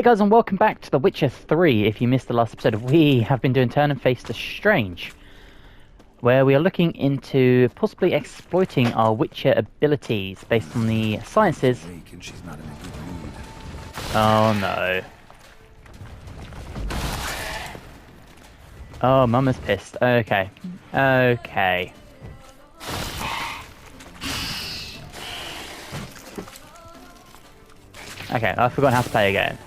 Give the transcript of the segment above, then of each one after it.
Hey guys, and welcome back to The Witcher 3. If you missed the last episode, we have been doing Turn and Face the Strange, where we are looking into possibly exploiting our Witcher abilities based on the sciences. Oh no. Oh, Mama's pissed. Okay. Okay. Okay, I've forgotten how to play again.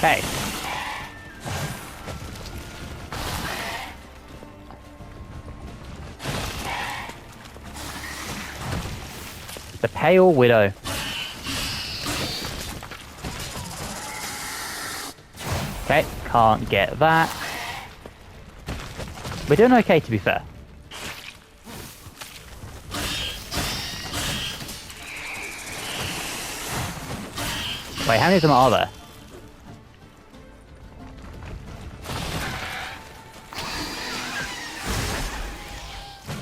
Okay. The Pale Widow. Okay, can't get that. We're doing okay, to be fair. Wait, how many of them are there?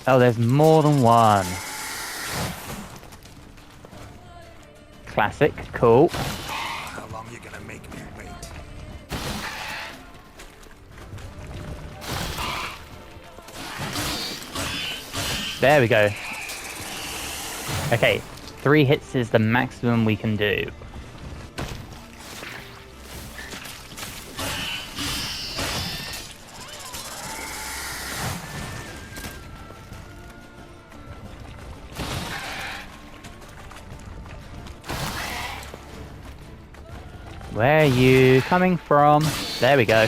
Oh, there's more than one. Classic, cool. How long are you gonna make me wait? There we go. Okay, 3 hits is the maximum we can do. Where are you coming from? There we go.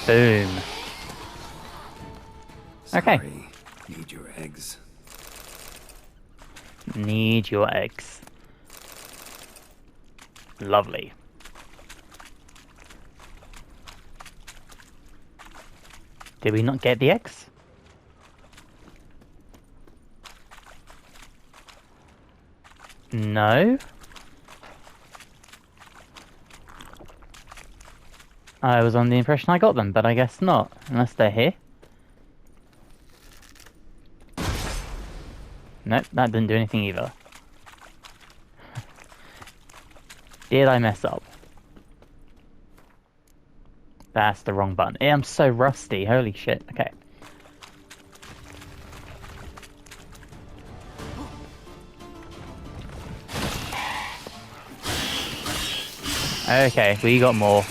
Boom. Okay. Sorry, need your eggs. Need your eggs. Lovely. Did we not get the eggs? No. I was on the impression I got them, but I guess not, unless they're here. Nope, that didn't do anything either. Did I mess up? That's the wrong button. I'm so rusty, holy shit. Okay. Okay, we got more.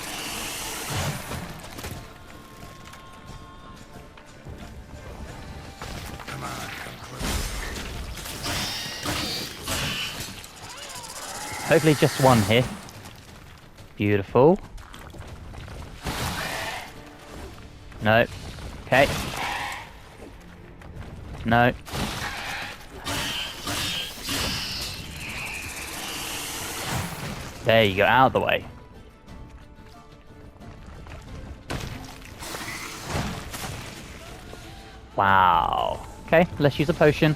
Hopefully just one here. Beautiful. No. Okay. No. There you go, out of the way. Wow. Okay, let's use a potion.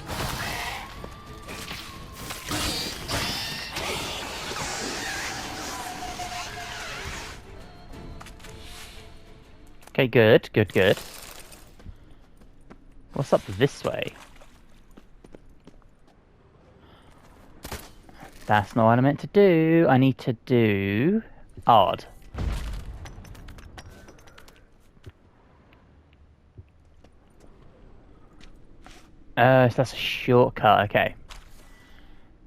Okay, good, good, good. What's up this way? That's not what I meant to do. I need to do odd. So that's a shortcut, okay.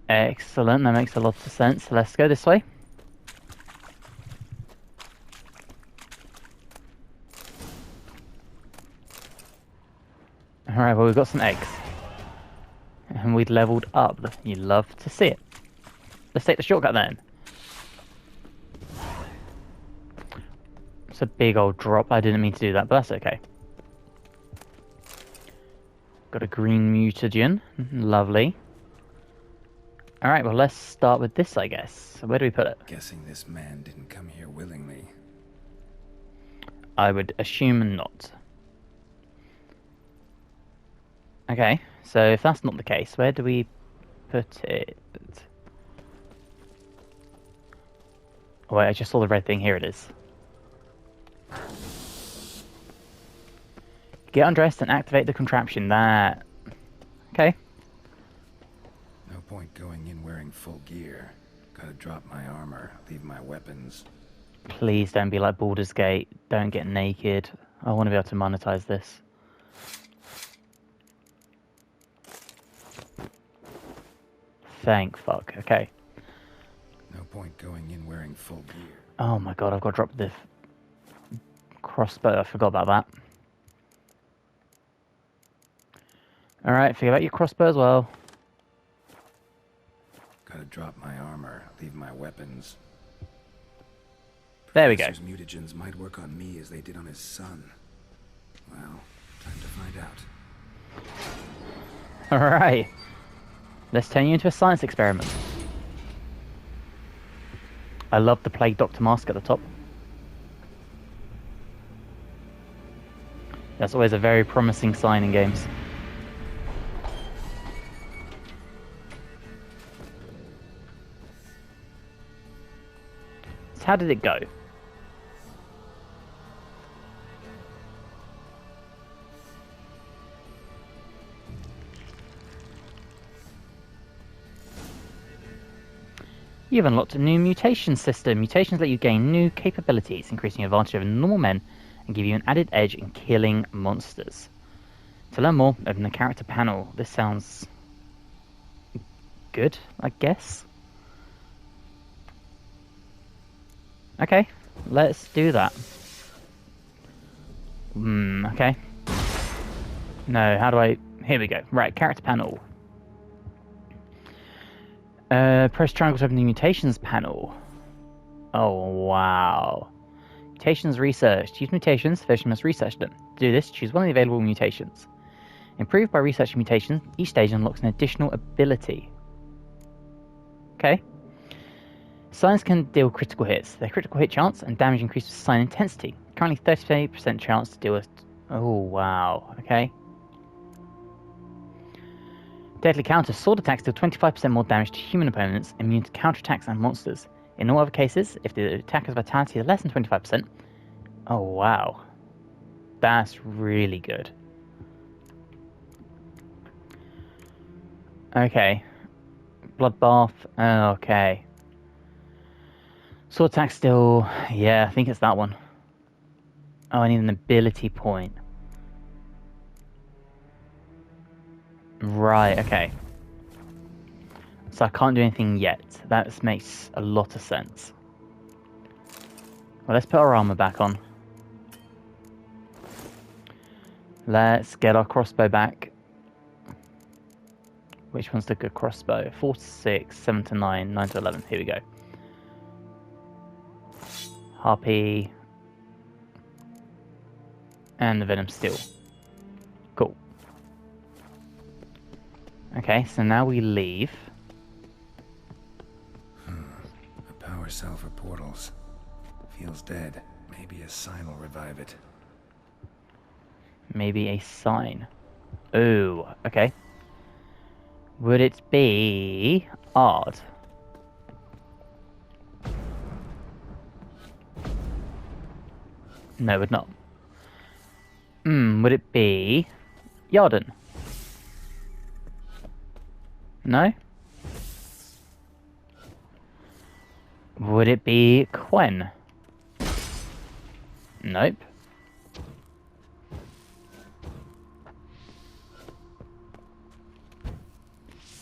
Excellent, that makes a lot of sense. Let's go this way. Alright, well we've got some eggs. And we'd leveled up. You love to see it. Let's take the shortcut then. It's a big old drop. I didn't mean to do that, but that's okay. Got a green mutagen. Lovely. Alright, well let's start with this, I guess. So where do we put it? Guessing this man didn't come here willingly. I would assume not. Okay, so if that's not the case, where do we put it? Oh, wait, I just saw the red thing. Here it is. Get undressed and activate the contraption. That... Okay. No point going in wearing full gear. Gotta drop my armor, leave my weapons. Please don't be like Baldur's Gate. Don't get naked. I want to be able to monetize this. Thank fuck. Okay. No point going in wearing full gear. Oh my god, I've got to drop the crossbow. I forgot about that. Alright, forget about your crossbow as well. Gotta drop my armor, leave my weapons. There we go. Professor's mutagens might work on me as they did on his son. Well, time to find out. Alright. Let's turn you into a science experiment. I love the Plague Doctor mask at the top. That's always a very promising sign in games. So how did it go? You've unlocked a new mutation system. Mutations let you gain new capabilities, increasing your advantage over normal men and give you an added edge in killing monsters. To learn more, open the character panel. This sounds good, I guess. Okay, let's do that. Okay. No, how do I... Here we go. Right, character panel. Press triangle to open the mutations panel. Oh, wow. Mutations researched. Use mutations, first you must research them. To do this, choose one of the available mutations. Improved by researching mutations, each stage unlocks an additional ability. Okay. Signs can deal critical hits. Their critical hit chance and damage increases with sign intensity. Currently 38% chance to deal with... Oh, wow. Okay. Deadly counter. Sword attacks deal 25% more damage to human opponents, immune to counterattacks and monsters. In all other cases, if the attacker's vitality is less than 25%... Oh, wow. That's really good. Okay. Bloodbath. Okay. Sword attack still... Yeah, I think it's that one. Oh, I need an ability point. Right, okay. So I can't do anything yet. That makes a lot of sense. Well, let's put our armor back on. Let's get our crossbow back. Which one's the good crossbow? 4 to 6, 7 to 9, 9 to 11. Here we go. Harpy. And the Venom Steel. Cool. Okay, so now we leave. A power cell for portals. Feels dead. Maybe a sign will revive it. Maybe a sign. Ooh, okay. Would it be odd? No, it would not. Would it be Yarden? No? Would it be Quen? Nope.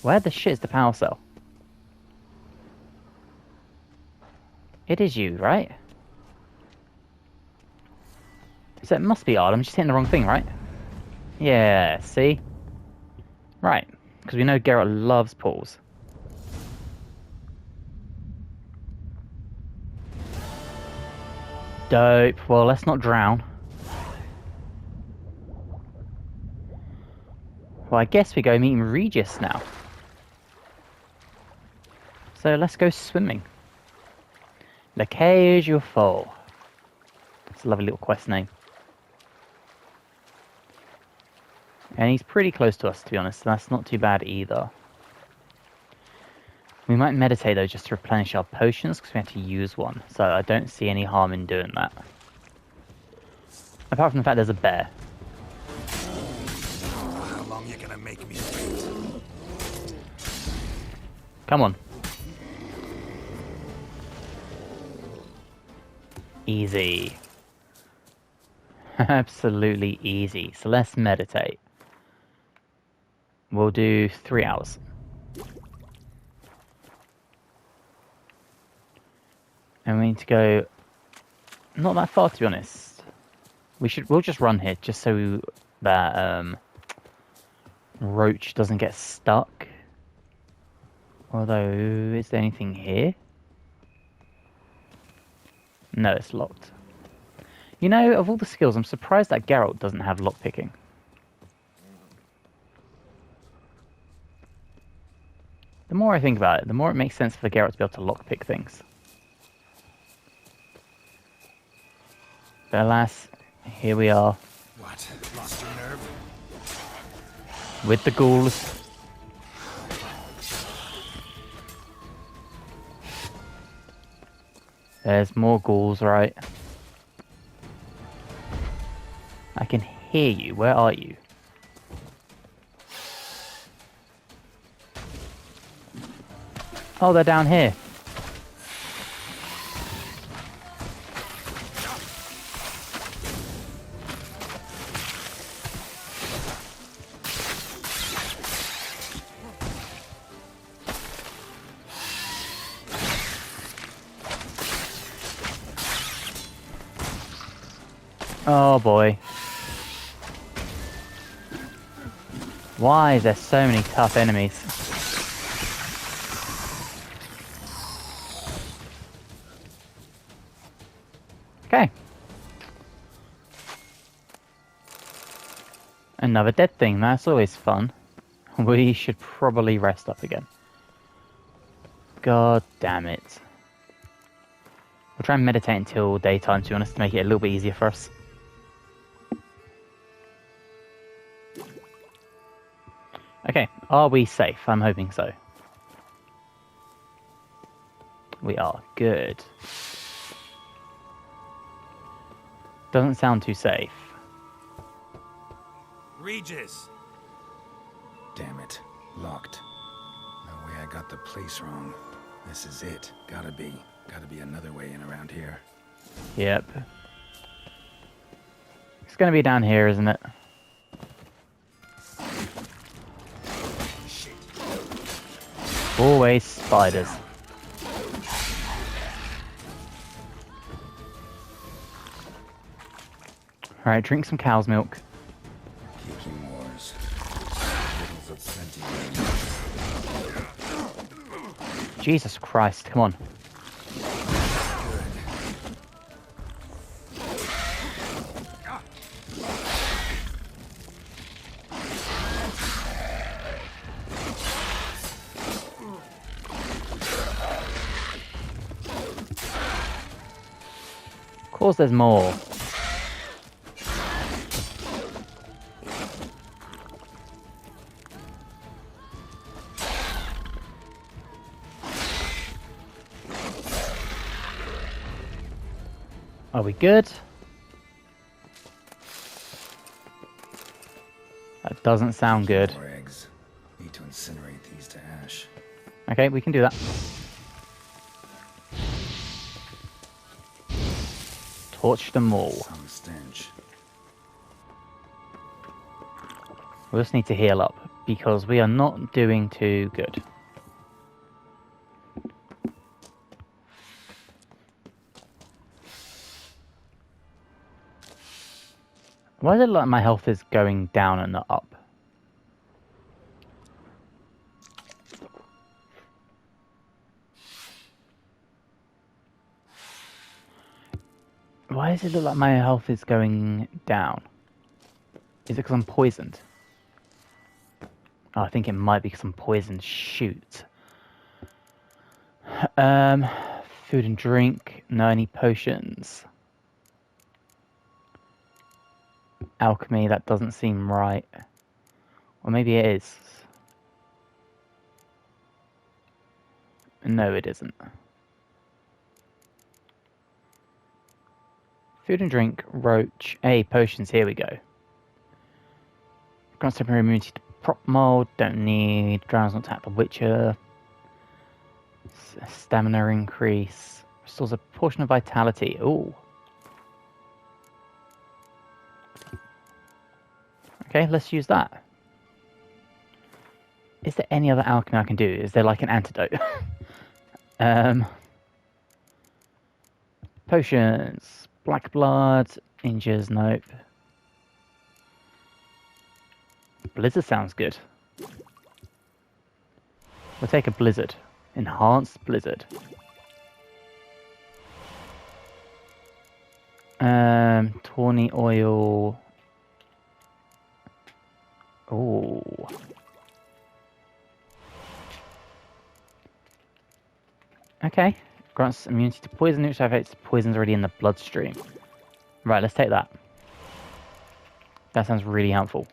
Where the shit is the power cell? It is you, right? So it must be odd. I'm just hitting the wrong thing, right? Yeah, see? Right. Because we know Geralt loves pools. Dope. Well, let's not drown. Well, I guess we go meeting Regis now. So let's go swimming. Le Cage au Faux. It's a lovely little quest name. And he's pretty close to us, to be honest. So that's not too bad either. We might meditate though just to replenish our potions because we have to use one. So I don't see any harm in doing that. Apart from the fact there's a bear. How long you gonna make me wait? Come on. Easy. Absolutely easy. So let's meditate. We'll do 3 hours. And we need to go not that far, to be honest. We'll just run here just so that Roach doesn't get stuck. Although, is there anything here? No, it's locked. You know, of all the skills, I'm surprised that Geralt doesn't have lockpicking. The more I think about it, the more it makes sense for Geralt to be able to lockpick things. But alas, here we are. What? Lost your nerve? With the ghouls. There's more ghouls, right? I can hear you. Where are you? Oh, they're down here. Oh boy. Why is there so many tough enemies? Okay. Another dead thing, that's always fun. We should probably rest up again. God damn it. We'll try and meditate until daytime, to be honest, to make it a little bit easier for us. Okay, are we safe? I'm hoping so. We are. Good. Doesn't sound too safe. Regis! Damn it. Locked. No way I got the place wrong. This is it. Gotta be another way in around here. Yep. It's gonna be down here, isn't it? Shit. Always spiders. Alright, drink some cow's milk. Kicking wars. Riddles of plenty. Jesus Christ, come on. Of course there's more. Are we good? That doesn't sound good. More eggs. Need to incinerate these to ash. Okay, we can do that. Torch them all. Some stench. We just need to heal up because we are not doing too good. Why is it like my health is going down and not up? Why does it look like my health is going down? Is it because I'm poisoned? Oh, I think it might be because I'm poisoned. Shoot. Food and drink. No, any potions. Alchemy, that doesn't seem right. Or maybe it is. No, it isn't. Food and drink, roach, potions, here we go. Grants temporary immunity to prop mold, don't need. Drowns not tap the Witcher. Stamina increase. Restores a portion of vitality. Ooh. Okay, let's use that. Is there any other alchemy I can do? Is there like an antidote? Potions. Black blood. Injures, nope. Blizzard sounds good. We'll take a blizzard. Enhanced blizzard. Tawny oil. Oh. Okay. Grants immunity to poison, which affects poison's already in the bloodstream. Right, let's take that. That sounds really helpful.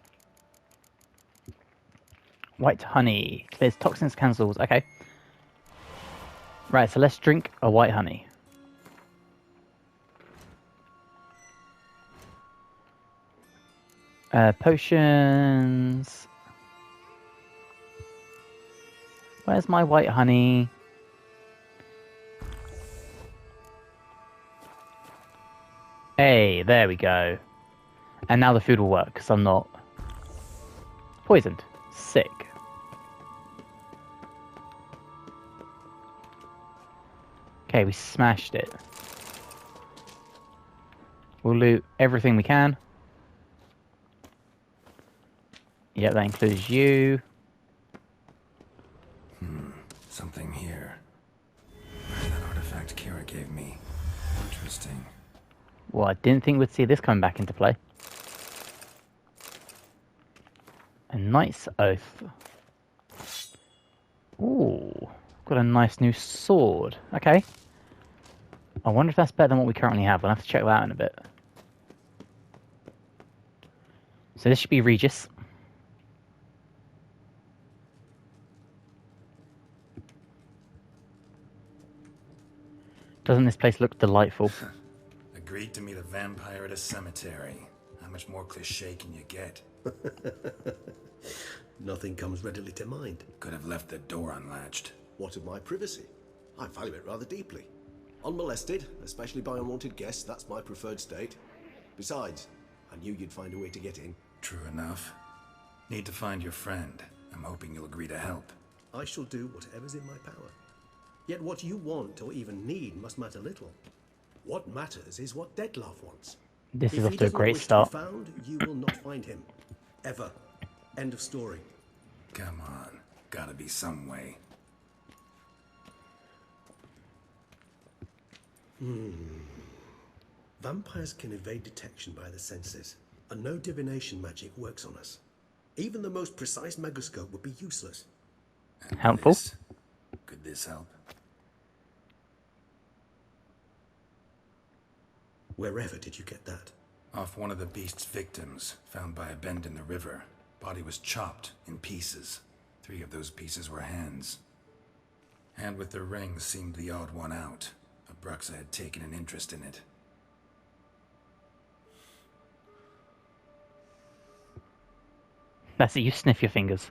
White honey. Clears toxins, cancels. Okay. Right, so let's drink a white honey. Potions. Where's my white honey? Hey, there we go. And now the food will work, because I'm not poisoned. Sick. Okay, we smashed it. We'll loot everything we can. Yeah, that includes you. Something here. Where's that artifact Kira gave me? Interesting. Well, I didn't think we'd see this coming back into play. A Knight's Oath. Ooh, got a nice new sword. Okay. I wonder if that's better than what we currently have. We'll have to check that out in a bit. So this should be Regis. Doesn't this place look delightful? Agreed to meet a vampire at a cemetery. How much more cliché can you get? Nothing comes readily to mind. Could have left the door unlatched. What of my privacy? I value it rather deeply. Unmolested, especially by unwanted guests, that's my preferred state. Besides, I knew you'd find a way to get in. True enough. Need to find your friend. I'm hoping you'll agree to help. I shall do whatever's in my power. Yet what you want or even need must matter little. What matters is what Detlef wants. This is If off he to a does not great wish start. to be found, you will not find him. Ever. End of story. Come on. Gotta be some way. Vampires can evade detection by the senses, and no divination magic works on us. Even the most precise megascope would be useless. And Helpful. Could this help? Wherever did you get that? Off one of the beast's victims, found by a bend in the river. Body was chopped in pieces. 3 of those pieces were hands. Hand with the ring seemed the odd one out, but Bruxa had taken an interest in it. That's it, you sniff your fingers.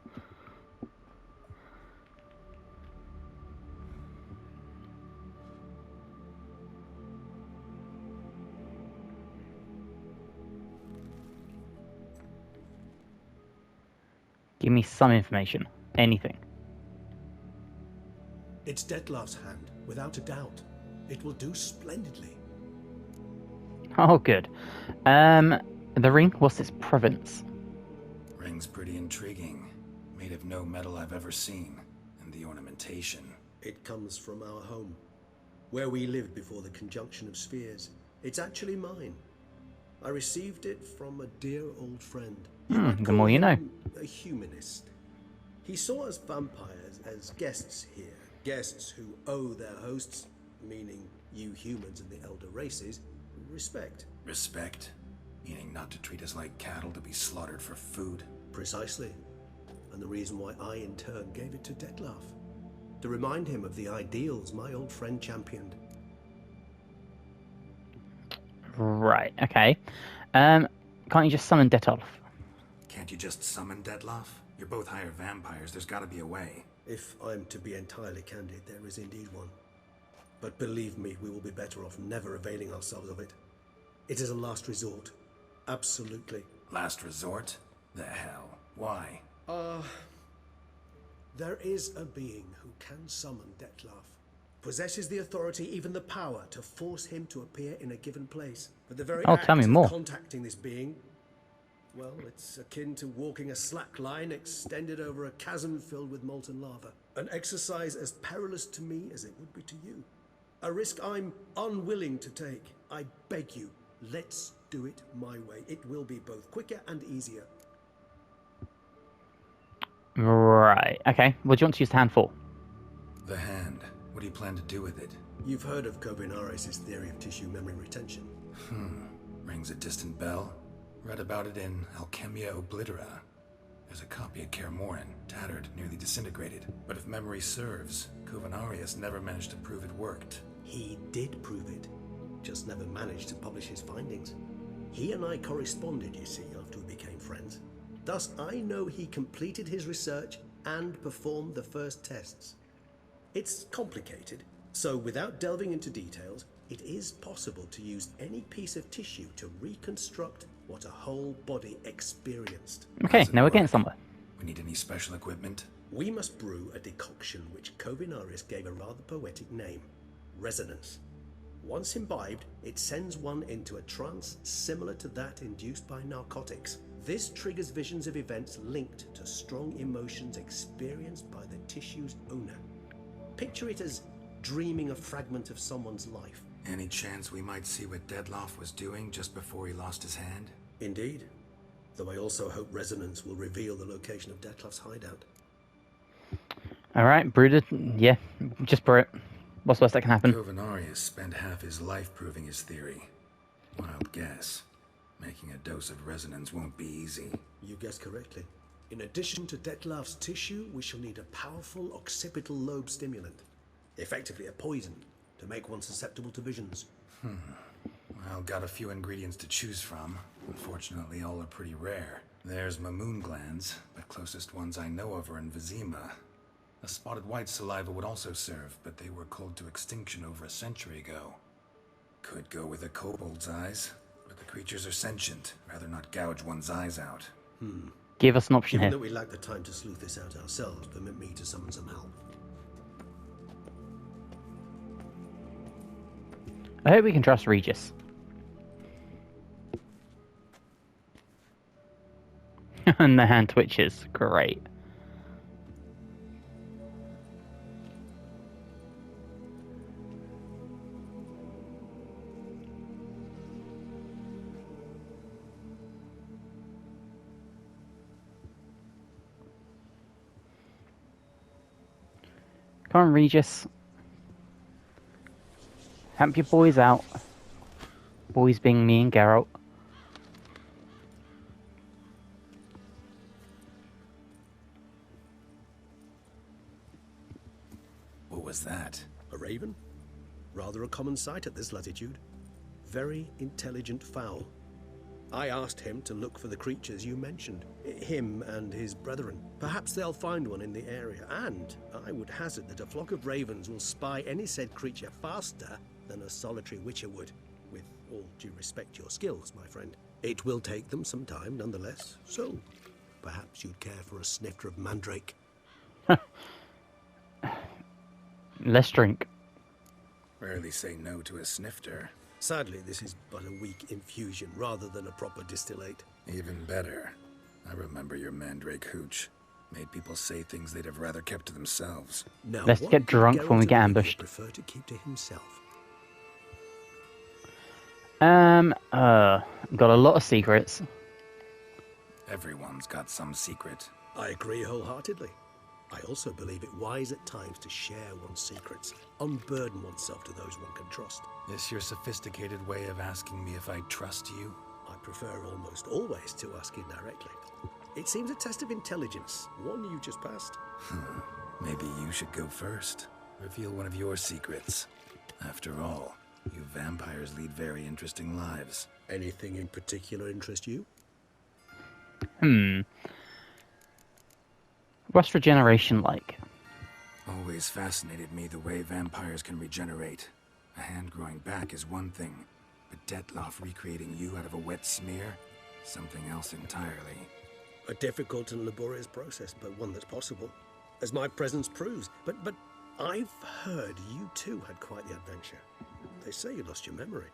Give me some information. Anything. It's Detlef's hand, without a doubt. It will do splendidly. Oh, good. The ring, what's its province? Ring's pretty intriguing. Made of no metal I've ever seen. And the ornamentation. It comes from our home, where we lived before the conjunction of spheres. It's actually mine. I received it from a dear old friend. The more you know. A humanist. He saw us vampires as guests here. Guests who owe their hosts, meaning you humans and the elder races, respect. Respect? Meaning not to treat us like cattle to be slaughtered for food? Precisely. And the reason why I in turn gave it to Detlef. to remind him of the ideals my old friend championed. Right, okay. Can't you just summon Detolf? Can't you just summon Dettlaff? You're both higher vampires. There's got to be a way. If I'm to be entirely candid, there is indeed one. But believe me, we will be better off never availing ourselves of it. It is a last resort. Absolutely. Last resort? The hell? Why? There is a being who can summon Dettlaff. Possesses the authority, even the power, to force him to appear in a given place. But the very act tell me of more. contacting this being, well, it's akin to walking a slack line extended over a chasm filled with molten lava. An exercise as perilous to me as it would be to you. A risk I'm unwilling to take. I beg you, let's do it my way. It will be both quicker and easier. Right, okay. What do you want to use the hand for? The hand. What do you plan to do with it? You've heard of Kovinaris' theory of tissue memory retention. Rings a distant bell. Read about it in Alchemia Oblitera. There's a copy at Kaer Morhen, tattered, nearly disintegrated. But if memory serves, Kovinaris never managed to prove it worked. He did prove it, just never managed to publish his findings. He and I corresponded, you see, after we became friends. Thus, I know he completed his research and performed the first tests. It's complicated, so without delving into details, it is possible to use any piece of tissue to reconstruct what a whole body experienced. Okay, now we're getting somewhere. We need any special equipment? We must brew a decoction which Kovinaris gave a rather poetic name, resonance. Once imbibed, it sends one into a trance similar to that induced by narcotics. This triggers visions of events linked to strong emotions experienced by the tissue's owner. Picture it as dreaming a fragment of someone's life. Any chance we might see what Dettlaff was doing just before he lost his hand? Indeed. Though I also hope resonance will reveal the location of Dettlaff's hideout. Alright, brooded. Yeah, just brew it. What's the worst that can happen? Kovinaris spent half his life proving his theory. Wild guess. Making a dose of resonance won't be easy. You guessed correctly. In addition to Dettlaff's tissue, we shall need a powerful occipital lobe stimulant. Effectively a poison, to make one susceptible to visions. Well, got a few ingredients to choose from. Unfortunately, all are pretty rare. There's Mamoon glands, but closest ones I know of are in Vizima. A spotted white saliva would also serve, but they were cold to extinction over a century ago. Could go with a kobold's eyes, but the creatures are sentient. Rather not gouge one's eyes out. Give us an option Given here. that we lack the time to sleuth this out ourselves, permit me to summon some help. I hope we can trust Regis. And the hand twitches. Great. Come on, Regis. Help your boys out. Boys being me and Geralt. What was that? A raven? Rather a common sight at this latitude. Very intelligent fowl. I asked him to look for the creatures you mentioned. Him and his brethren. Perhaps they'll find one in the area, and I would hazard that a flock of ravens will spy any said creature faster than a solitary witcher would. With all due respect to your skills, my friend. It will take them some time, nonetheless. So, perhaps you'd care for a snifter of mandrake. Let's drink. Rarely say no to a snifter. Sadly, this is but a weak infusion rather than a proper distillate. Even better. I remember your mandrake hooch. Made people say things they'd have rather kept to themselves. Now, Let's what get would drunk when we Geralt get of Rivia ambushed. prefer to keep to himself? Got a lot of secrets. Everyone's got some secret. I agree wholeheartedly. I also believe it wise at times to share one's secrets, unburden oneself to those one can trust. This your sophisticated way of asking me if I trust you? I prefer almost always to ask indirectly. It seems a test of intelligence, one you just passed. Maybe you should go first. Reveal one of your secrets. After all, you vampires lead very interesting lives. Anything in particular interest you? What's regeneration like? Always fascinated me the way vampires can regenerate. A hand growing back is one thing, but Detloff recreating you out of a wet smear? Something else entirely. A difficult and laborious process, but one that's possible, as my presence proves. But I've heard you too had quite the adventure. They say you lost your memory.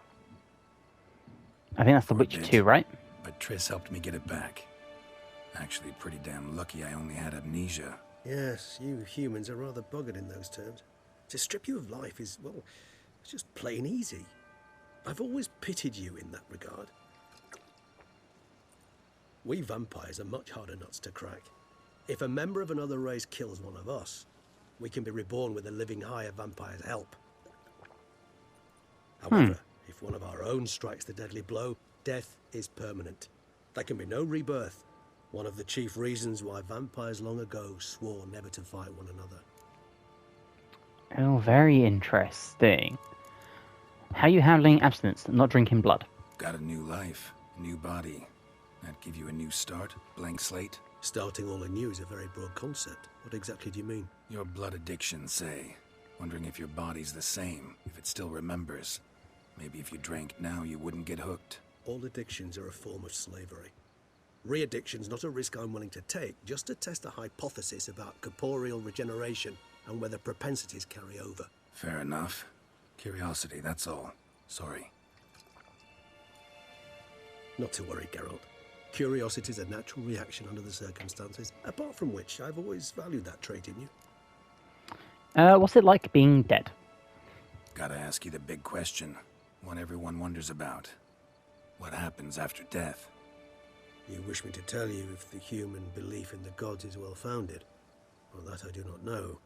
I think that's The For a Witcher bit. 2, right? But Triss helped me get it back. Actually, pretty damn lucky I only had amnesia. Yes, you humans are rather buggered in those terms. To strip you of life is, well, it's just plain easy. I've always pitied you in that regard. We vampires are much harder nuts to crack. If a member of another race kills one of us, we can be reborn with a living higher vampire's help. However, if one of our own strikes the deadly blow, death is permanent. There can be no rebirth. One of the chief reasons why vampires long ago swore never to fight one another. Oh, very interesting. How are you handling abstinence, not drinking blood? Got a new life, new body. That give you a new start, blank slate? Starting all anew is a very broad concept. What exactly do you mean? Your blood addiction, say. Wondering if your body's the same, if it still remembers. Maybe if you drank now, you wouldn't get hooked. All addictions are a form of slavery. Re-addiction's not a risk I'm willing to take, just to test a hypothesis about corporeal regeneration and whether propensities carry over. Fair enough. Curiosity, that's all. Sorry. Not to worry, Geralt. Curiosity is a natural reaction under the circumstances, apart from which I've always valued that trait in you. What's it like being dead? Gotta ask you the big question. One everyone wonders about. What happens after death? You wish me to tell you if the human belief in the gods is well-founded? Well, that I do not know.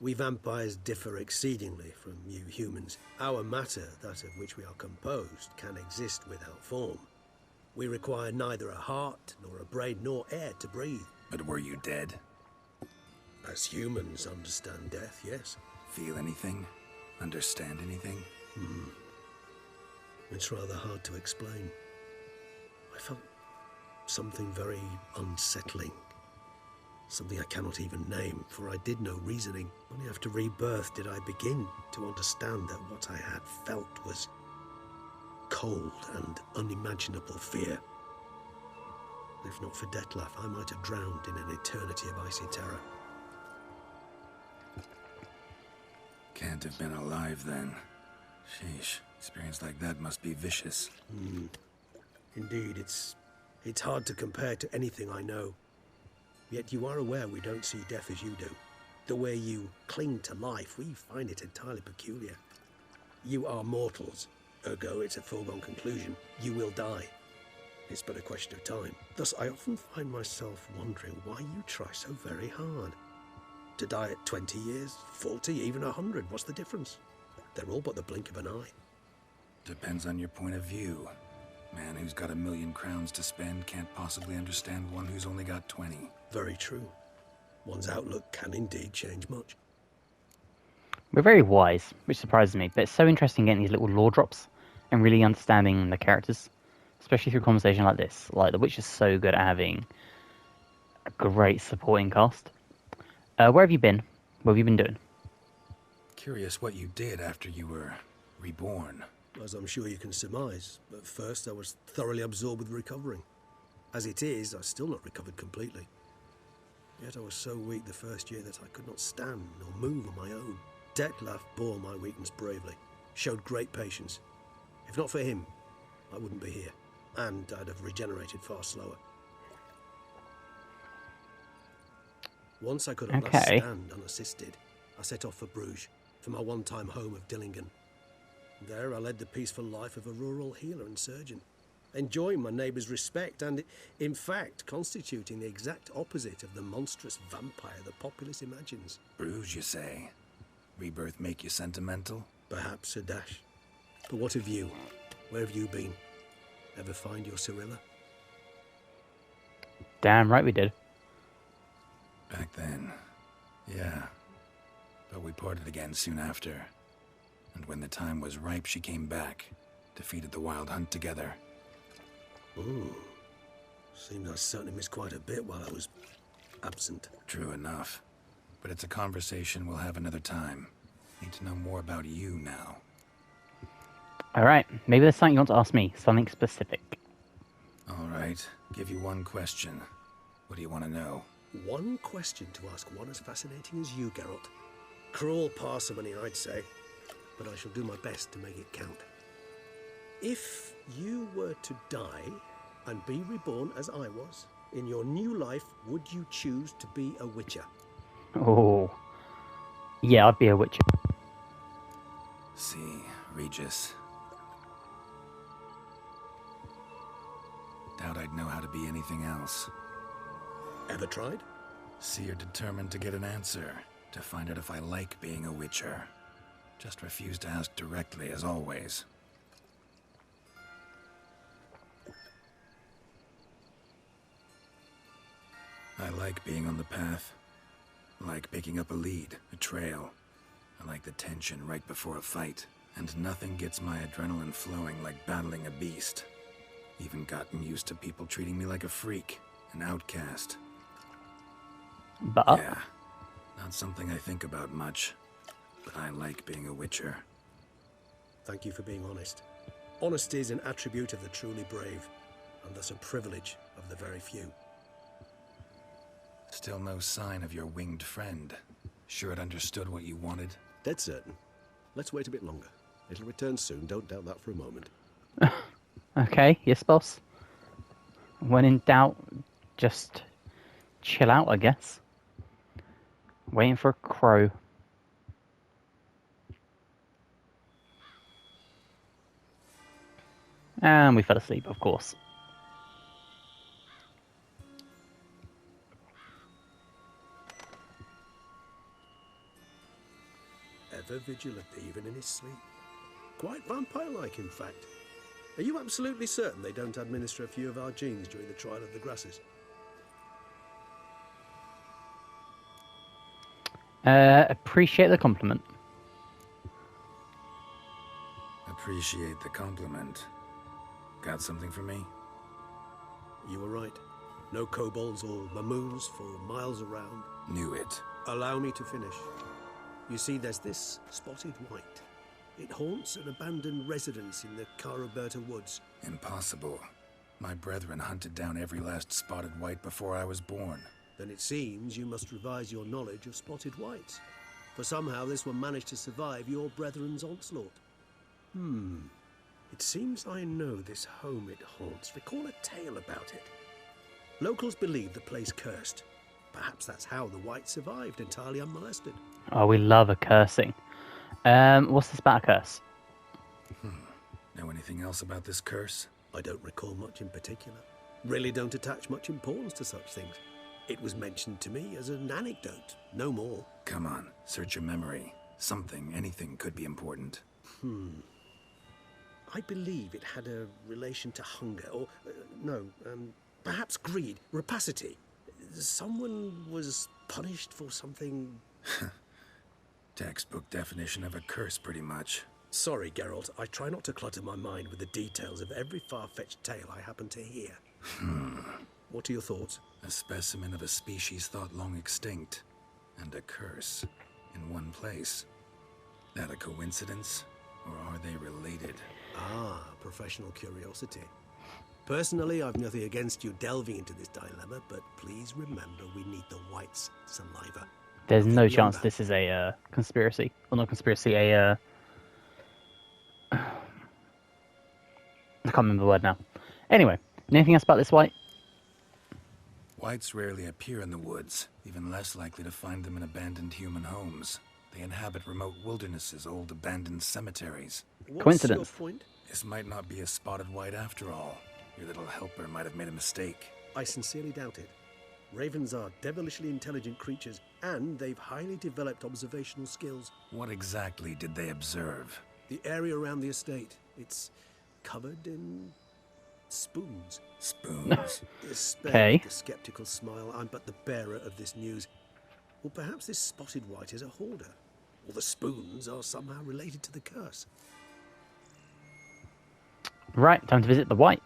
We vampires differ exceedingly from you humans. Our matter, that of which we are composed, can exist without form. We require neither a heart, nor a brain, nor air to breathe. But were you dead? As humans understand death, yes. Feel anything? Understand anything? It's rather hard to explain. I felt something very unsettling. Something I cannot even name, for I did no reasoning. Only after rebirth did I begin to understand that what I had felt was cold and unimaginable fear. If not for Detlaff, I might have drowned in an eternity of icy terror. Can't have been alive then. Sheesh, experience like that must be vicious. Indeed, it's hard to compare to anything I know. Yet you are aware we don't see death as you do. The way you cling to life, we find it entirely peculiar. You are mortals, ergo it's a foregone conclusion. You will die. It's but a question of time. Thus, I often find myself wondering why you try so very hard. To die at 20 years, 40, even 100, what's the difference? They're all but the blink of an eye. Depends on your point of view. Man who's got 1,000,000 crowns to spend can't possibly understand one who's only got 20. Very true. One's outlook can indeed change much. We're very wise, which surprises me, but it's so interesting getting these little lore drops and really understanding the characters, especially through conversation like this. Like, The Witch is so good at having a great supporting cast. Where have you been? What have you been doing? Curious what you did after you were reborn. As I'm sure you can surmise, at first I was thoroughly absorbed with recovering. As it is, I've still not recovered completely. Yet I was so weak the first year that I could not stand nor move on my own. Detlaff bore my weakness bravely, showed great patience. If not for him, I wouldn't be here, and I'd have regenerated far slower. Once I could at last stand unassisted, I set off for Bruges, for my one-time home of Dillingen. There I led the peaceful life of a rural healer and surgeon, enjoying my neighbours' respect and, in fact, constituting the exact opposite of the monstrous vampire the populace imagines. Bruges, you say? Rebirth make you sentimental? Perhaps a dash. But what of you? Where have you been? Ever find your Cyrilla? Damn right we did. Back then, Yeah, but we parted again soon after. And when the time was ripe, she came back, defeated the Wild Hunt together. Ooh. Seems I certainly missed quite a bit while I was absent. True enough. But it's a conversation we'll have another time. Need to know more about you now. Alright, maybe there's something you want to ask me, something specific. Alright, give you one question. What do you want to know? One question to ask one as fascinating as you, Geralt. Cruel parsimony, I'd say. But I shall do my best to make it count. If you were to die and be reborn as I was, in your new life, would you choose to be a Witcher? Oh. Yeah, I'd be a witcher. See, Regis. Doubt I'd know how to be anything else. Ever tried? See, you're determined to get an answer, to find out if I like being a Witcher. Just refuse to ask directly, as always. I like being on the path. I like picking up a lead, a trail. I like the tension right before a fight. And nothing gets my adrenaline flowing like battling a beast. Even gotten used to people treating me like a freak, an outcast. But Yeah, not something I think about much. But I like being a Witcher. Thank you for being honest. Honesty is an attribute of the truly brave, and thus a privilege of the very few. Still no sign of your winged friend. Sure it understood what you wanted? Dead certain. Let's wait a bit longer. It'll return soon, don't doubt that for a moment. okay, yes, boss. When in doubt, just chill out, I guess. Waiting for a crow. And we fell asleep, of course. Ever vigilant, even in his sleep. Quite vampire-like, in fact. Are you absolutely certain they don't administer a few of our genes during the trial of the grasses? Appreciate the compliment. Appreciate the compliment. Got something for me? You were right. No kobolds or mamoons for miles around. Knew it. Allow me to finish. You see, there's this spotted wight. It haunts an abandoned residence in the Caraberta woods. Impossible. My brethren hunted down every last spotted wight before I was born. Then it seems you must revise your knowledge of spotted wights. For somehow this one managed to survive your brethren's onslaught. It seems I know this home it haunts. Recall a tale about it. Locals believe the place cursed. Perhaps that's how the wight survived entirely unmolested. Oh, we love a cursing. What's this about a curse? Know anything else about this curse? I don't recall much in particular. Really don't attach much importance to such things. It was mentioned to me as an anecdote, no more. Come on, search your memory. Something, anything could be important. I believe it had a relation to hunger, or, perhaps greed, rapacity. Someone was punished for something... Textbook definition of a curse, pretty much. Sorry, Geralt, I try not to clutter my mind with the details of every far-fetched tale I happen to hear. What are your thoughts? A specimen of a species thought long extinct, and a curse in one place. That a coincidence, or are they related? Ah, professional curiosity. Personally, I've nothing against you delving into this dilemma, but please remember we need the wight's saliva. There's no chance this is a conspiracy. Well, not conspiracy, I can't remember the word now. Anyway, anything else about this wight? Wights rarely appear in the woods, even less likely to find them in abandoned human homes. They inhabit remote wildernesses, old abandoned cemeteries. Coincidence. What's your point? This might not be a spotted wight after all. Your little helper might have made a mistake. I sincerely doubt it. Ravens are devilishly intelligent creatures, and they've highly developed observational skills. What exactly did they observe? The area around the estate, it's covered in spoons. Spoons? Spare Okay. the skeptical smile. I'm but the bearer of this news. Or perhaps this spotted wight is a hoarder. Or the spoons are somehow related to the curse. Right, time to visit the Wight.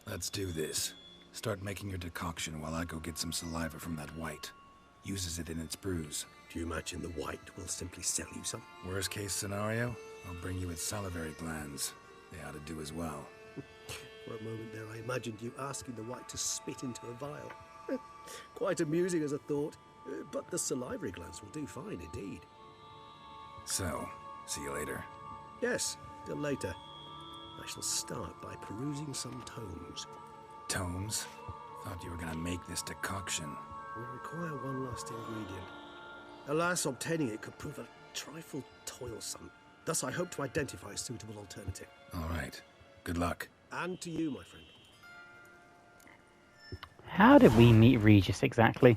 Let's do this. Start making your decoction while I go get some saliva from that wight. Uses it in its brews. Do you imagine the wight will simply sell you some? Worst case scenario, I'll bring you its salivary glands. They ought to do as well. For a moment there, I imagined you asking the wight to spit into a vial. Quite amusing as a thought, but the salivary glands will do fine indeed. So, see you later. Yes, till later. I shall start by perusing some tomes. Tomes? Thought you were gonna make this decoction. We require one last ingredient. Alas, obtaining it could prove a trifle toilsome. Thus, I hope to identify a suitable alternative. All right. Good luck. And to you, my friend. How did we meet Regis exactly?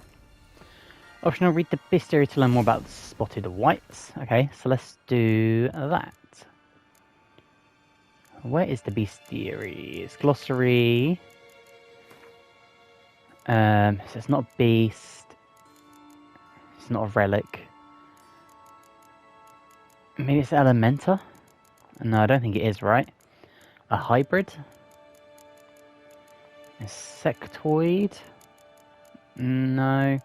Optional, read the bestiary to learn more about the spotted wights. Okay, so let's do that. Where is the bestiary? It's glossary. So it's not a beast. It's not a relic. Maybe it's Elementa? No, I don't think it is, right? A hybrid? A sectoid? No.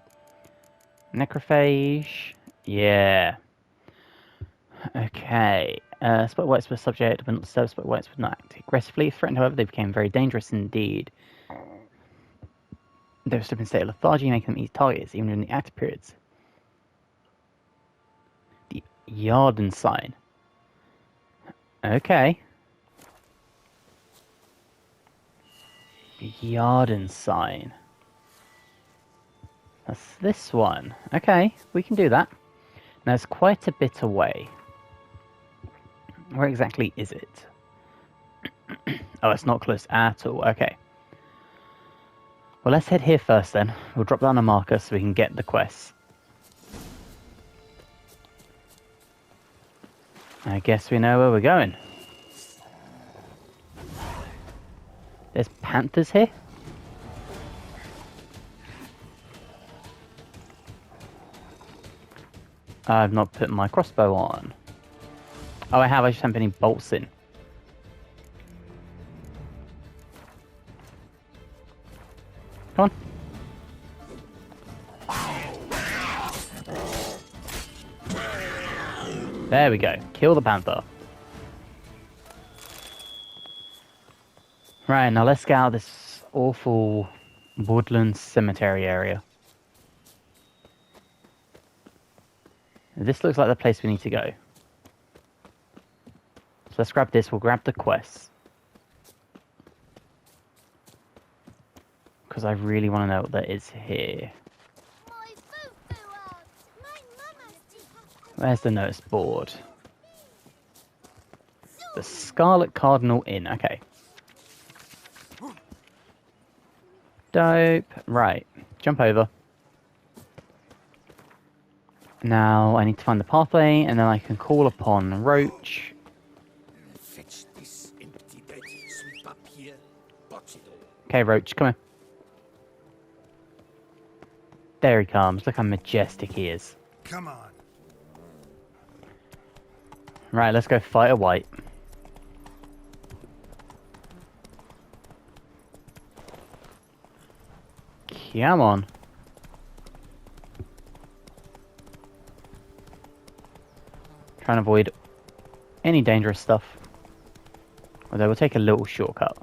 Necrophage? Yeah. Okay. Spot whites were subject, but not disturbed. Spot whites would not act aggressively. Threatened, however, they became very dangerous indeed. They were still in a state of lethargy, making them easy targets, even in the active periods. The Yarden sign. Okay. The Yarden sign. That's this one. Okay, we can do that. Now it's quite a bit away. Where exactly is it? Oh, it's not close at all. Okay. Well, let's head here first then. We'll drop down a marker so we can get the quest. I guess we know where we're going. There's panthers here? I've not put my crossbow on. Oh, I have. I just haven't put any bolts in. Come on. There we go. Kill the panther. Right, now let's get out of this awful woodland cemetery area. This looks like the place we need to go. So let's grab this. We'll grab the quest. Because I really want to know what that is here. Where's the notice board? The Scarlet Cardinal Inn. Okay. Dope. Right. Jump over. Now I need to find the pathway, and then I can call upon Roach. Fetch this empty bed, sweep up here, botch it all. Okay, Roach, come here. There he comes. Look how majestic he is. Come on. Right, let's go fight a wight. Come on. Try and avoid any dangerous stuff. Although we'll take a little shortcut.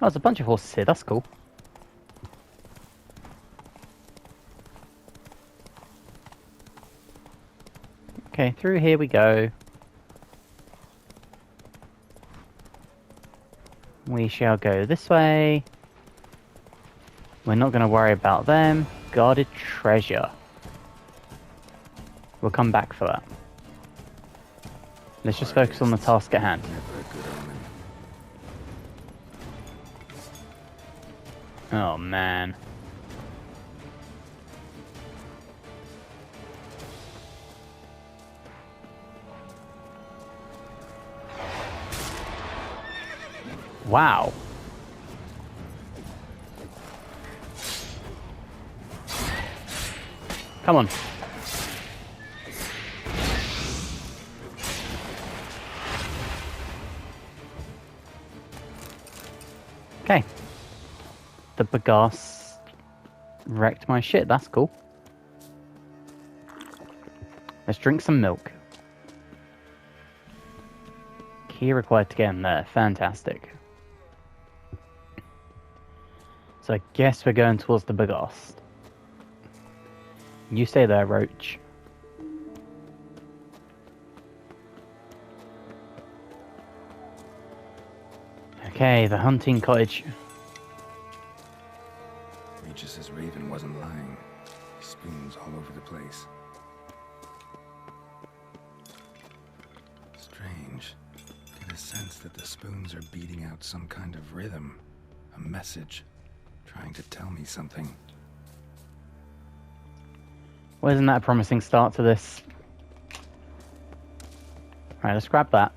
Oh, there's a bunch of horses here. That's cool. Okay, through here we go. We shall go this way. We're not going to worry about them. Guarded treasure. We'll come back for that. Let's just focus on the task at hand. Oh man. Wow. Come on. Okay. The bagasse wrecked my shit. That's cool. Let's drink some milk. Key required to get in there. Fantastic. So I guess we're going towards the bagasse. You stay there, Roach. Okay, the hunting cottage. Regis's raven wasn't lying. Spoons all over the place. Strange. Get a sense that the spoons are beating out some kind of rhythm. A message. Trying to tell me something. Well, isn't that a promising start to this? Alright, let's grab that.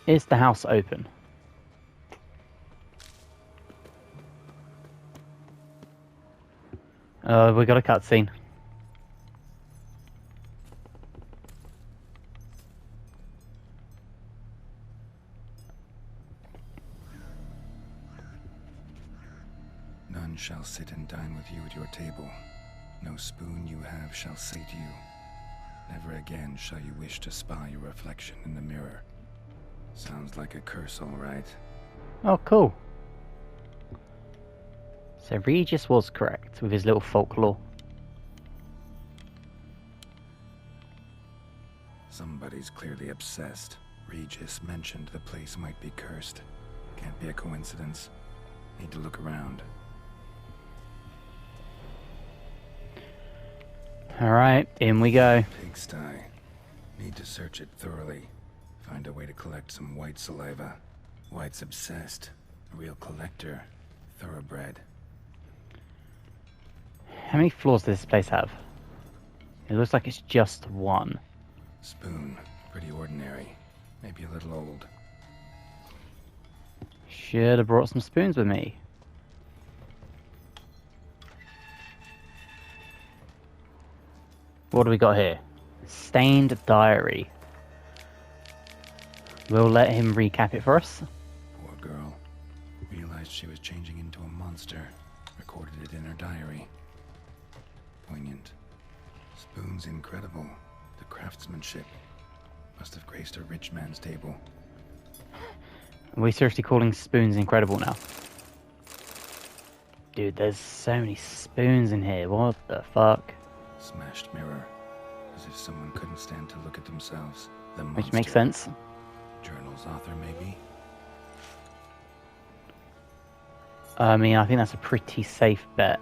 Is the house open? We got a cutscene. None shall sit and dine with you at your table. No spoon you have shall say to you. Never again shall you wish to spy your reflection in the mirror. Sounds like a curse, all right. Oh, cool. So Regis was correct with his little folklore. Somebody's clearly obsessed. Regis mentioned the place might be cursed. Can't be a coincidence. Need to look around. Alright, in we go. Pigsty. Need to search it thoroughly. Find a way to collect some Wight saliva. Wight's obsessed. A real collector. Thoroughbred. How many floors does this place have? It looks like it's just one. Spoon. Pretty ordinary. Maybe a little old. Should have brought some spoons with me. What do we got here? Stained diary. We'll let him recap it for us. Poor girl. Realized she was changing into a monster. Recorded it in her diary. Poignant. Spoon's incredible. The craftsmanship. Must have graced a rich man's table. Are we seriously calling spoons incredible now? Dude, there's so many spoons in here. What the fuck? Smashed mirror. As if someone couldn't stand to look at themselves. The monster. Which makes sense. Journal's author, maybe? I mean, I think that's a pretty safe bet.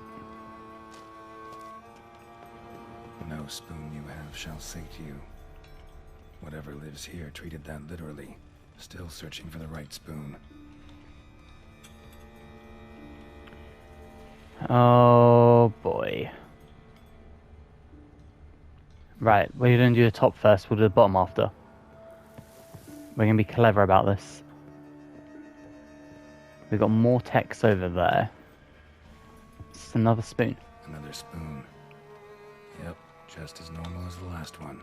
No spoon you have shall say to you. Whatever lives here treated that literally. Still searching for the right spoon. Oh boy. Right, we're going to do the top first, we'll do the bottom after. We're going to be clever about this. We've got more text over there. It's another spoon. Another spoon. Yep, just as normal as the last one.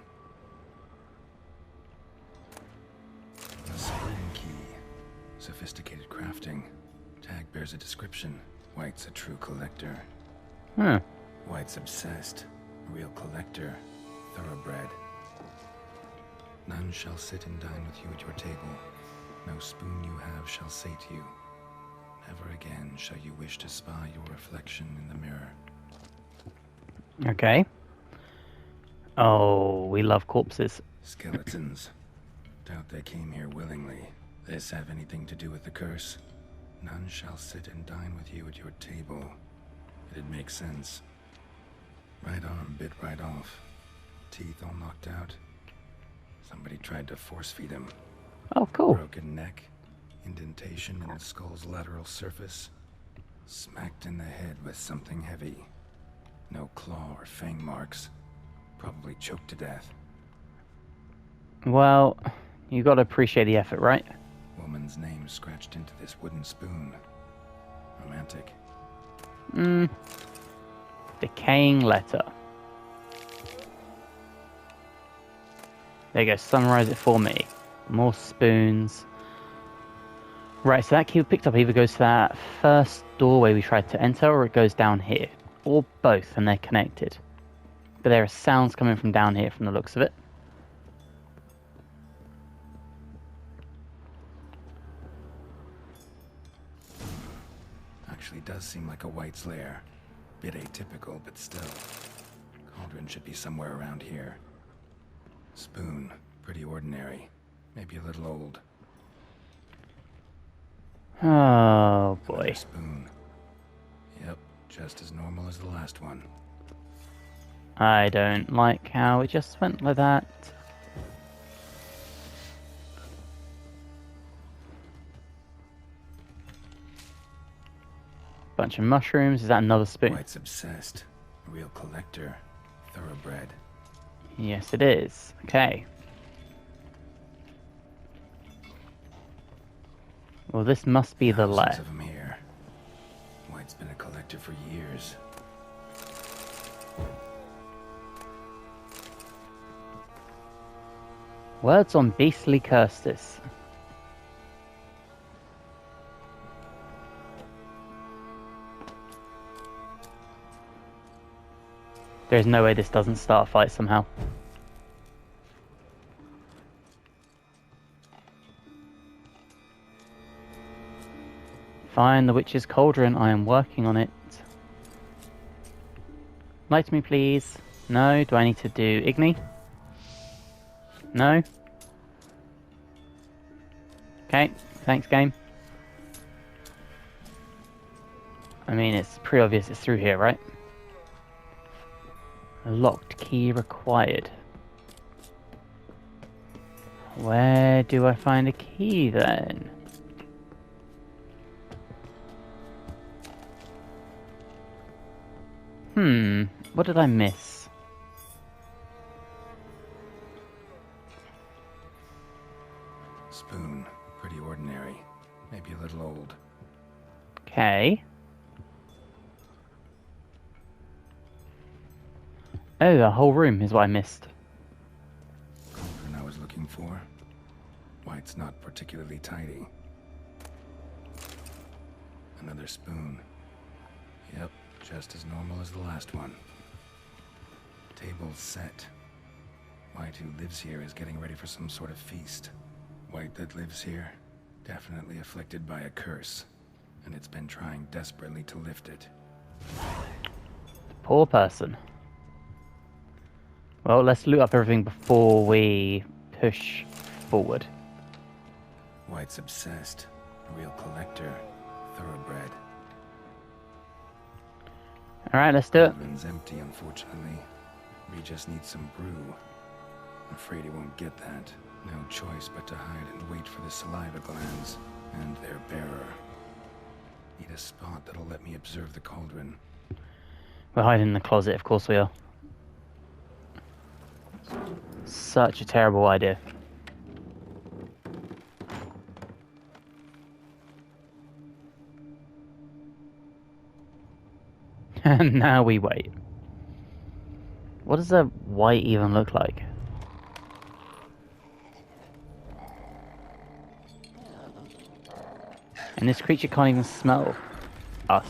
A spoon key. Sophisticated crafting. Tag bears a description. Wight's a true collector. Hmm. Wight's obsessed. A real collector. Thoroughbred. None shall sit and dine with you at your table. No spoon you have shall say to you. Never again shall you wish to spy your reflection in the mirror. Okay. Oh, we love corpses. Skeletons. Doubt they came here willingly. This have anything to do with the curse? None shall sit and dine with you at your table. It'd make sense. Right arm bit right off. Teeth all knocked out. Somebody tried to force feed him. Oh, cool. Broken neck. Indentation in the skull's lateral surface. Smacked in the head with something heavy. No claw or fang marks. Probably choked to death. Well, you got to appreciate the effort, right? Woman's name scratched into this wooden spoon. Romantic. Decaying letter. There you go, summarize it for me. More spoons. Right, so that key we picked up either goes to that first doorway we tried to enter, or it goes down here. Or both, and they're connected. But there are sounds coming from down here from the looks of it. Actually does seem like a Wight's lair. Bit atypical, but still. Cauldron should be somewhere around here. Spoon, pretty ordinary. Maybe a little old. Oh boy. Another spoon. Yep, just as normal as the last one. I don't like how it just went like that. Bunch of mushrooms. Is that another spoon? Wight's obsessed. A real collector. Thoroughbred. Yes, it is. Okay. Well, this must be the Thousands lair. of 'em here. Wight's been a collector for years. Words on beastly Kirstis. There's no way this doesn't start a fight somehow. Find the witch's cauldron. I am working on it. Light me, please. No. Do I need to do Igni? No. Okay. Thanks, game. I mean, it's pretty obvious it's through here, right? A locked key required. Where do I find a key then? What did I miss? Spoon, pretty ordinary. Maybe a little old. Okay. Oh, the whole room is what I missed. Cauldron I was looking for. Wight's not particularly tidy. Another spoon. Yep, just as normal as the last one. Table's set. Wight, who lives here, is getting ready for some sort of feast. Wight that lives here, definitely afflicted by a curse, and it's been trying desperately to lift it. Poor person. Well, let's loot up everything before we push forward. Wight's obsessed. A real collector. Thoroughbred. Alright, let's do it. Cauldron's empty, unfortunately. We just need some brew. I'm afraid he won't get that. No choice but to hide and wait for the saliva glands and their bearer. Need a spot that'll let me observe the cauldron. We're hiding in the closet, of course we are. Such a terrible idea. And now we wait. What does a white even look like? And this creature can't even smell us.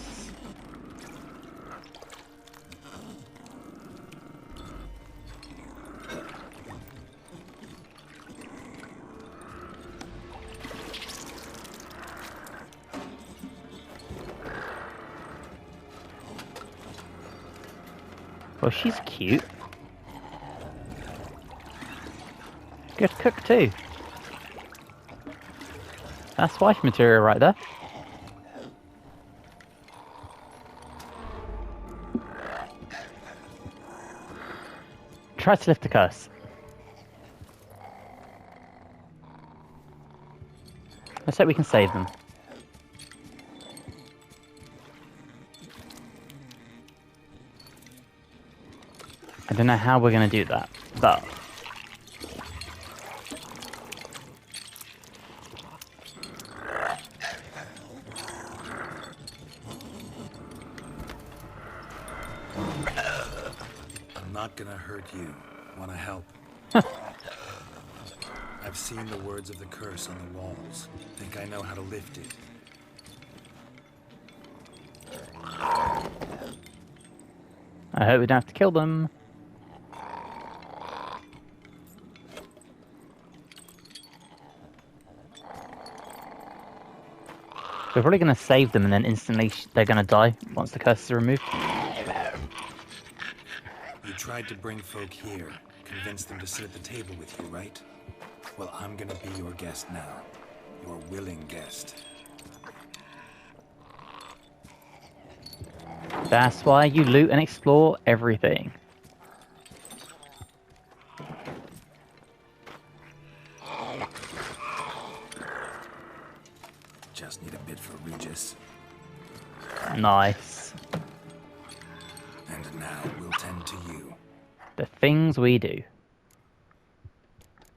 Well, she's cute. Good cook too. That's wife material right there. Try to lift the curse. Let's hope we can save them. I don't know how we're going to do that, but... Not gonna hurt you. Wanna help? I've seen the words of the curse on the walls. Think I know how to lift it. I hope we don't have to kill them. We're probably going to save them and then instantly they're going to die once the curse is removed. You tried to bring folk here, convince them to sit at the table with you, right? Well, I'm gonna be your guest now. Your willing guest. That's why you loot and explore everything. Just need a bit for Regis. Nice. And now we'll tend to you. The things we do.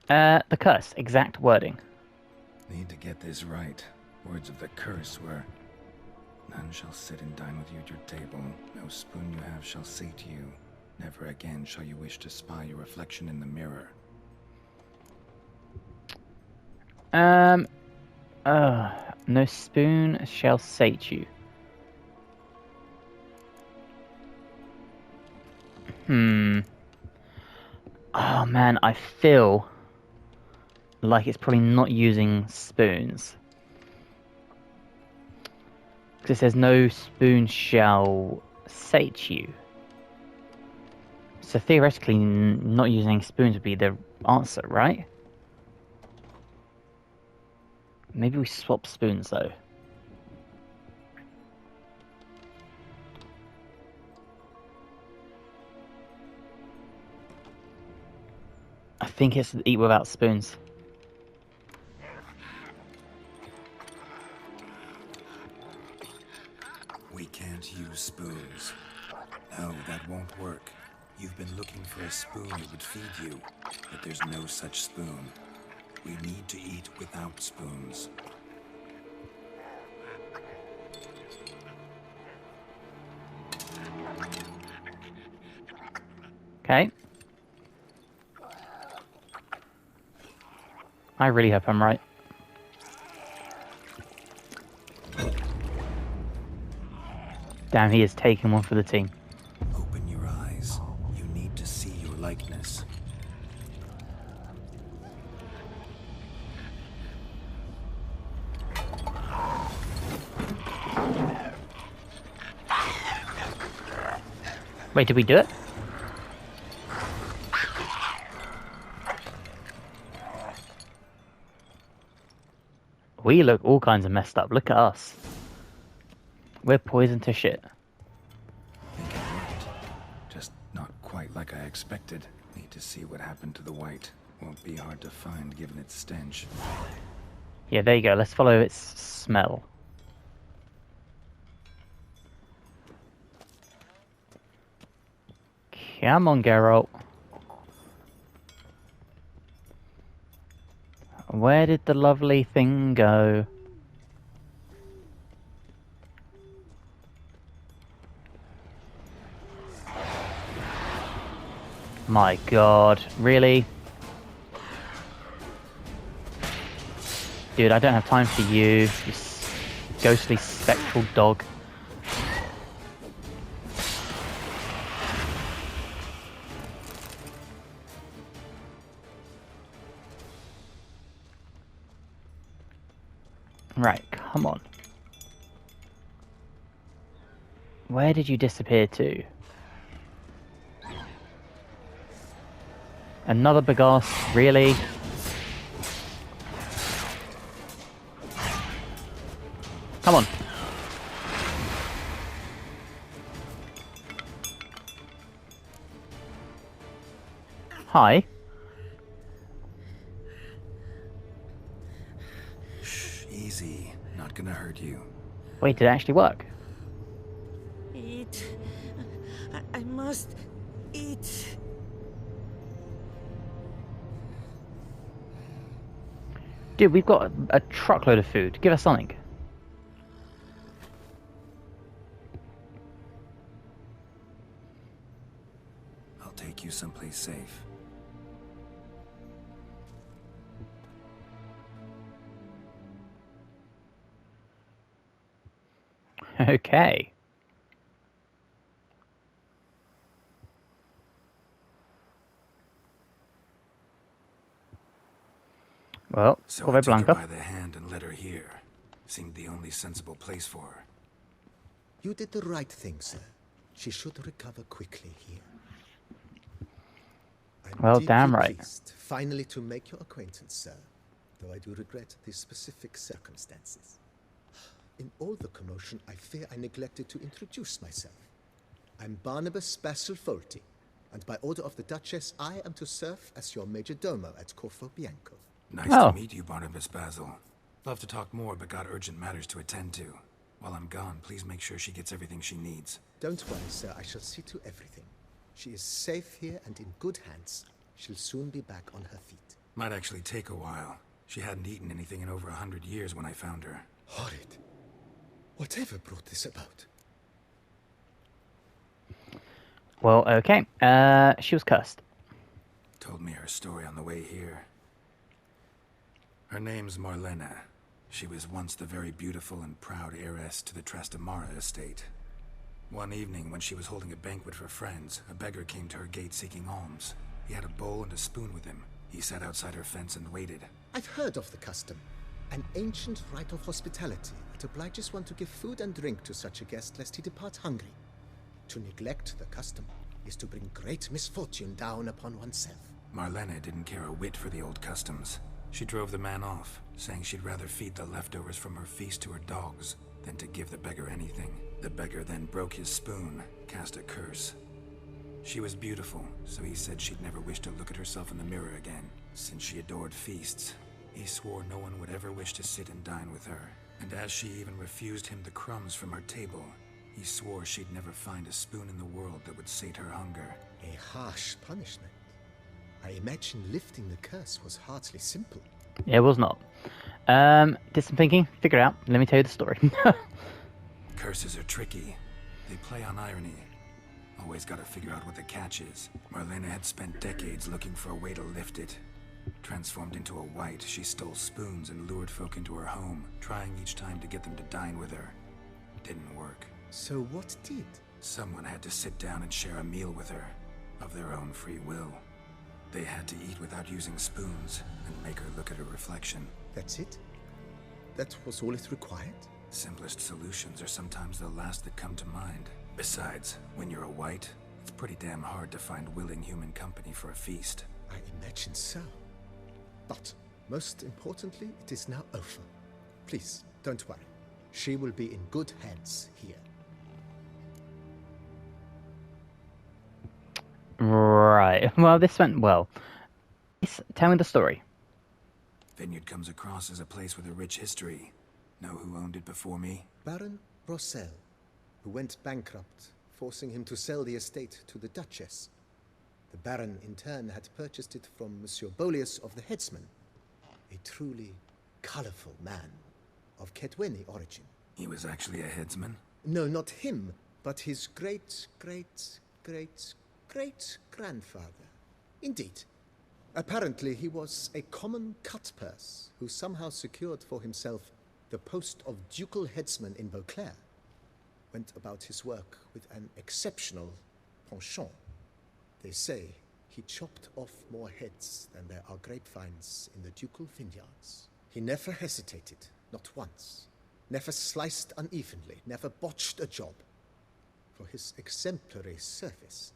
The curse, exact wording. Need to get this right. Words of the curse were, none shall sit and dine with you at your table. No spoon you have shall sate you. Never again shall you wish to spy your reflection in the mirror. No spoon shall sate you. Oh man, I feel like it's probably not using spoons. Because it says no spoon shall sate you. So theoretically, not using spoons would be the answer, right? Maybe we swap spoons though. I think it's eat without spoons. We can't use spoons. No, that won't work. You've been looking for a spoon that would feed you, but there's no such spoon. We need to eat without spoons. Okay. I really hope I'm right. Damn, he is taking one for the team. Open your eyes. You need to see your likeness. Wait, did we do it? We look all kinds of messed up. Look at us. We're poisoned to shit. I think it worked. Just not quite like I expected. Need to see what happened to the Wight. Won't be hard to find given its stench. Yeah, there you go. Let's follow its smell. Come on, Geralt. Where did the lovely thing go? My god, really? Dude, I don't have time for you, you ghostly spectral dog. Right, come on. Where did you disappear to? Another bagasse, really? Come on. Hi. Shh, easy. Not gonna hurt you. Wait, did it actually work? Eat. I must eat. Dude, we've got a truckload of food. Give us something. I'll take you someplace safe. Okay. Well, So I Corvette took her Blanca. by the hand and led her here. Seemed the only sensible place for her. You did the right thing, sir. She should recover quickly here. I'm Well, deeply damn right. pleased finally to make your acquaintance, sir, though I do regret the specific circumstances. In all the commotion, I fear I neglected to introduce myself. I'm Barnabas Basilfolti, and by order of the Duchess, I am to serve as your major domo at Corfo Bianco. Nice Oh. to meet you, Barnabas Basil. Love to talk more, but got urgent matters to attend to. While I'm gone, please make sure she gets everything she needs. Don't worry, sir, I shall see to everything. She is safe here and in good hands. She'll soon be back on her feet. Might actually take a while. She hadn't eaten anything in over 100 years when I found her. Horrid. Whatever brought this about? Well, okay. She was cursed. Told me her story on the way here. Her name's Marlena. She was once the very beautiful and proud heiress to the Trastamara estate. One evening, when she was holding a banquet for friends, a beggar came to her gate seeking alms. He had a bowl and a spoon with him. He sat outside her fence and waited. I've heard of the custom. An ancient rite of hospitality that obliges one to give food and drink to such a guest lest he depart hungry. To neglect the custom is to bring great misfortune down upon oneself. Marlena didn't care a whit for the old customs. She drove the man off, saying she'd rather feed the leftovers from her feast to her dogs than to give the beggar anything. The beggar then broke his spoon, cast a curse. She was beautiful, so he said she'd never wish to look at herself in the mirror again. Since she adored feasts, he swore no one would ever wish to sit and dine with her. And as she even refused him the crumbs from her table, he swore she'd never find a spoon in the world that would sate her hunger. A harsh punishment. I imagine lifting the curse was hardly simple. It was not. Did some thinking, figure it out. Let me tell you the story. Curses are tricky. They play on irony. Always gotta figure out what the catch is. Marlena had spent decades looking for a way to lift it. Transformed into a wight, she stole spoons and lured folk into her home, trying each time to get them to dine with her. Didn't work. So what did? Someone had to sit down and share a meal with her, of their own free will. They had to eat without using spoons, and make her look at her reflection. That's it? That was all it required? Simplest solutions are sometimes the last that come to mind. Besides, when you're a wight, it's pretty damn hard to find willing human company for a feast. I imagine so. But, most importantly, it is now over. Please, don't worry. She will be in good hands here. Right. Well, this went well. Tell me the story. Vineyard comes across as a place with a rich history. Know who owned it before me? Baron Rossel, who went bankrupt, forcing him to sell the estate to the Duchess. The Baron, in turn, had purchased it from Monsieur Bolius of the Headsman, a truly colorful man of Kedweni origin. He was actually a headsman? No, not him, but his great-grandfather. Indeed. Apparently, he was a common cut-purse who somehow secured for himself the post of ducal headsman in Beauclair. Went about his work with an exceptional penchant. They say he chopped off more heads than there are grapevines in the ducal vineyards. He never hesitated, not once. Never sliced unevenly, never botched a job. For his exemplary service,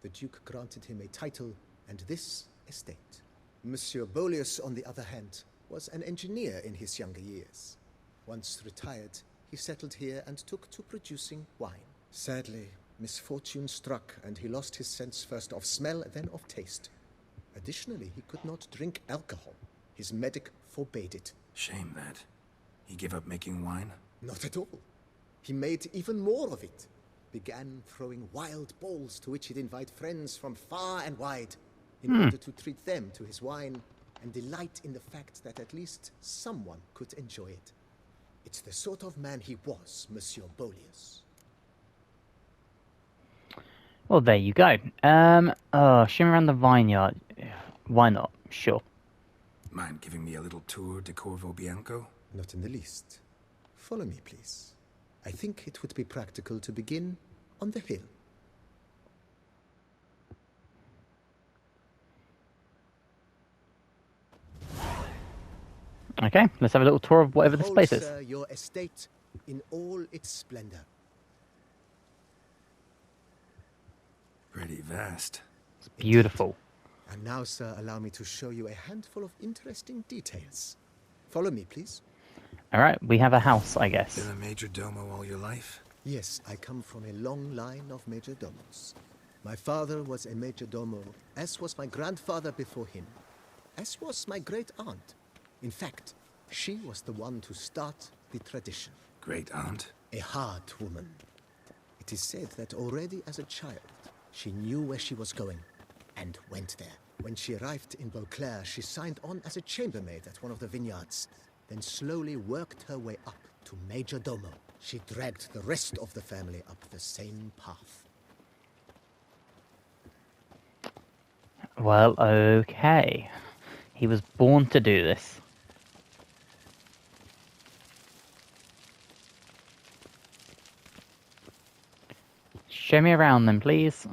the Duke granted him a title and this estate. Monsieur Bolius, on the other hand, was an engineer in his younger years. Once retired, he settled here and took to producing wine. Sadly, misfortune struck and he lost his sense first of smell, then of taste. Additionally, he could not drink alcohol. His medic forbade it. Shame that. He gave up making wine? Not at all. He made even more of it. Began throwing wild balls to which he'd invite friends from far and wide in order to treat them to his wine and delight in the fact that at least someone could enjoy it. It's the sort of man he was, Monsieur Bolius. Well, there you go. Show me around the vineyard. Why not? Sure. Mind giving me a little tour de Corvo Bianco? Not in the least. Follow me, please. I think it would be practical to begin on the hill. Okay, let's have a little tour of whatever this Behold, place is. sir, your estate in all its splendor. Pretty vast. It's beautiful. And now, sir, allow me to show you a handful of interesting details. Follow me, please. Alright, we have a house, I guess. Been a major domo all your life? Yes, I come from a long line of major domos. My father was a major domo, as was my grandfather before him, as was my great aunt. In fact, she was the one to start the tradition. Great aunt? A hard woman. It is said that already as a child, she knew where she was going and went there. When she arrived in Beauclair, she signed on as a chambermaid at one of the vineyards, then slowly worked her way up to major domo. She dragged the rest of the family up the same path. Well, okay. He was born to do this. Show me around then, please.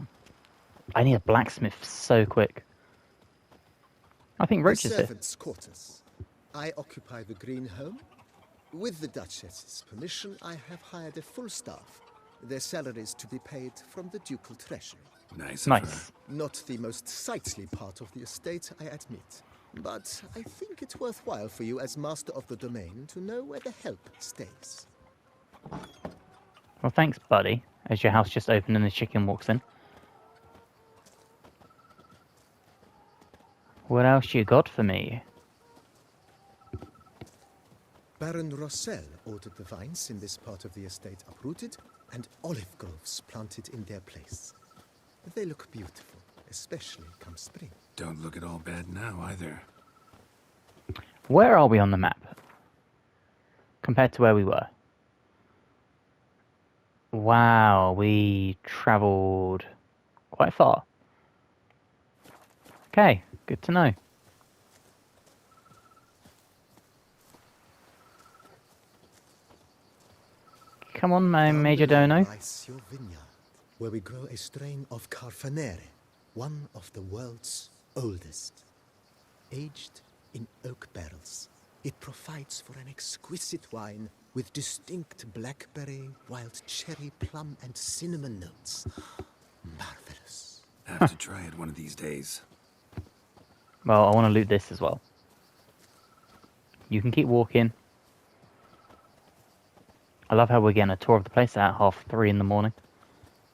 I need a blacksmith so quick. I think Roach The is here. servants' quarters. I occupy the green home. With the Duchess's permission, I have hired a full staff. Their salaries to be paid from the ducal treasury. Nice of her. Nice. Not the most sightly part of the estate, I admit. But I think it's worthwhile for you as master of the domain to know where the help stays. Well, thanks, buddy. As your house just opened and the chicken walks in. What else you got for me? Baron Rossel ordered the vines in this part of the estate uprooted and olive groves planted in their place. They look beautiful, especially come spring. Don't look at all bad now, either. Where are we on the map? Compared to where we were? Wow, we travelled quite far. Okay, good to know. Come on, my Major Dono. Lies your vineyard, where we grow a strain of Carfanere, one of the world's oldest. Aged in oak barrels, it provides for an exquisite wine with distinct blackberry, wild cherry, plum, and cinnamon notes. Marvelous. Have to try it one of these days. Well, I want to loot this as well. You can keep walking. I love how we're getting a tour of the place at 3:30 in the morning.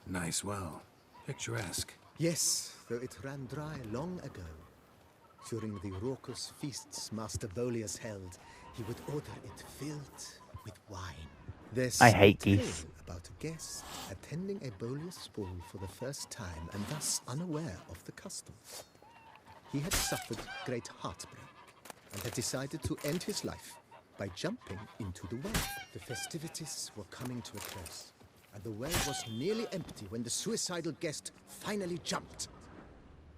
Nice well. Picturesque. Yes, though it ran dry long ago. During the raucous feasts Master Bolius held, he would order it filled with wine. There's I hate a tale geese. about a guest attending a Bolius ball for the first time and thus unaware of the custom. He had suffered great heartbreak and had decided to end his life by jumping into the well. The festivities were coming to a close, and the well was nearly empty when the suicidal guest finally jumped.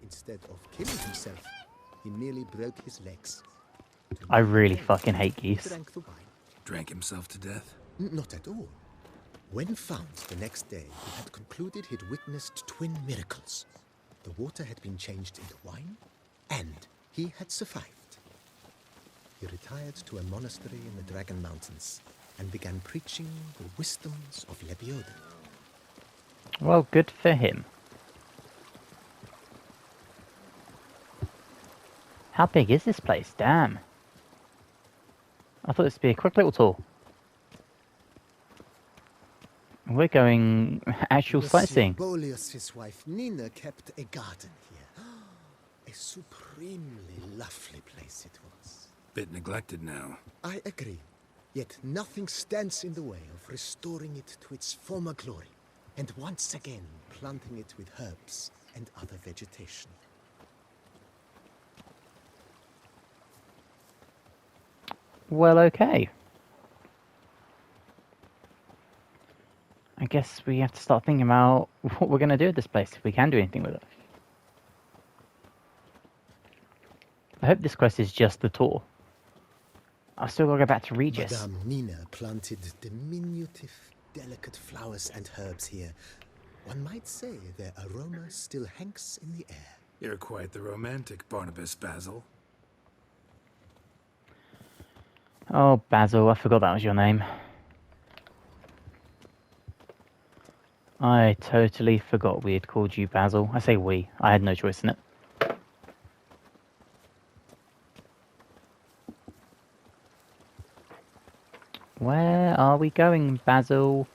Instead of killing himself, he merely broke his legs. I really fucking hate He geese. drank the wine. Drank himself to death? Not at all. When found the next day, he had concluded he'd witnessed twin miracles. The water had been changed into wine, and he had survived. He retired to a monastery in the Dragon Mountains and began preaching the wisdoms of Lebioda. Well, good for him. How big is this place? Damn. I thought this would be a quick little tour. We're going actual sightseeing. Bolius' wife Nina kept a garden here. A supremely lovely place it was. Bit neglected now. I agree. Yet nothing stands in the way of restoring it to its former glory, and once again planting it with herbs and other vegetation. Well, okay. guess we have to start thinking about what we're going to do with this place, if we can do anything with it. I hope this quest is just the tour. I've still got to go back to Regis. Madame Nina planted diminutive, delicate flowers and herbs here. One might say their aroma still hangs in the air. You're quite the romantic, Barnabas Basil. Oh, Basil, I forgot that was your name. I totally forgot we had called you Basil. I say we. I had no choice in it. Where are we going, Basil?